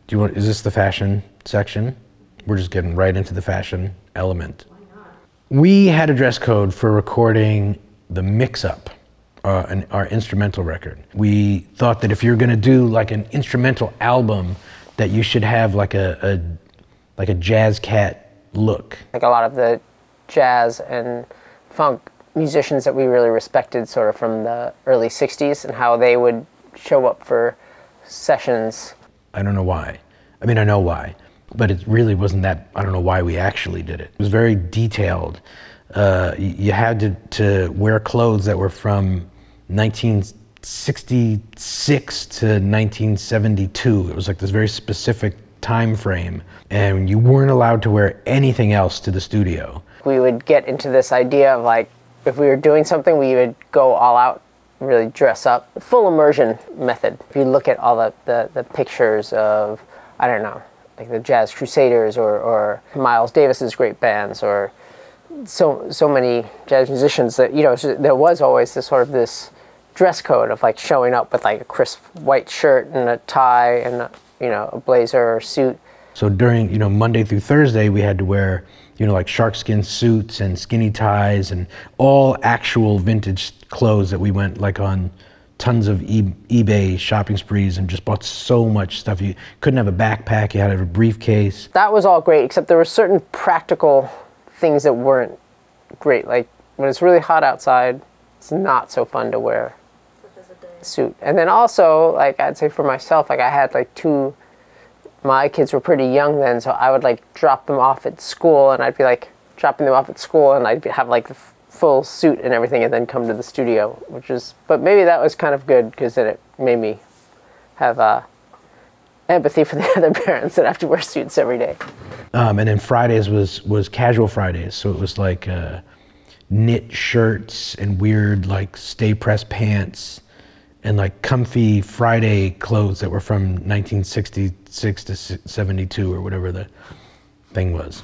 Is this the fashion section? We're just getting right into the fashion element. Why not? We had a dress code for recording the mix-up, our instrumental record. We thought that if you're gonna do like an instrumental album, that you should have like a jazz cat look. Like a lot of the jazz and funk musicians that we really respected sort of from the early 60s and how they would show up for sessions. I don't know why. I mean, I know why, but it really wasn't that, I don't know why we actually did it. It was very detailed. You had to wear clothes that were from 1966 to 1972. It was like this very specific time frame, and you weren't allowed to wear anything else to the studio. We would get into this idea of like, if we were doing something, we would go all out, really dress up. Full immersion method. If you look at all the pictures of, I don't know, like the Jazz Crusaders or Miles Davis's great bands, or so many jazz musicians that, you know, there was always this sort of this dress code of like showing up with like a crisp white shirt and a tie and you know, a blazer or suit. So during, you know, Monday through Thursday, we had to wear, you know, like sharkskin suits and skinny ties and all actual vintage clothes that we went like on tons of eBay shopping sprees and just bought so much stuff. You couldn't have a backpack, you had to have a briefcase. That was all great, except there were certain practical things that weren't great. Like when it's really hot outside, it's not so fun to wear a suit. And then also, like I'd say for myself, like I had like my kids were pretty young then, so I would like drop them off at school, and I'd be like dropping them off at school, and I'd have like the full suit and everything, and then come to the studio, but maybe that was kind of good because then it made me have empathy for the other parents that have to wear suits every day. And then Fridays was casual Fridays, so it was like knit shirts and weird like stay pressed pants and like comfy Friday clothes that were from 1966 to 72 or whatever the thing was.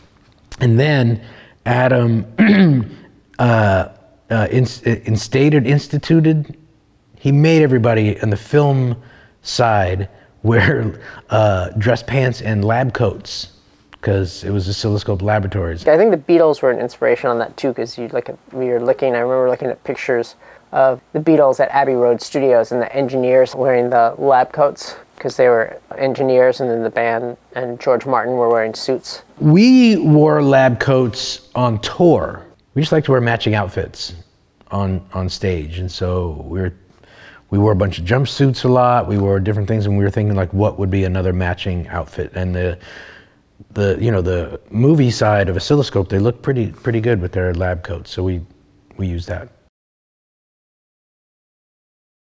And then Adam instituted, he made everybody on the film side wear dress pants and lab coats because it was Oscilloscope Laboratories. I think the Beatles were an inspiration on that too, because I remember looking at pictures of the Beatles at Abbey Road Studios and the engineers wearing the lab coats because they were engineers, and then the band and George Martin were wearing suits. We wore lab coats on tour. We just like to wear matching outfits on stage, and so we wore a bunch of jumpsuits a lot. We wore different things, and we were thinking like, what would be another matching outfit? And the movie side of Oscilloscope, they look pretty good with their lab coats, so we used that.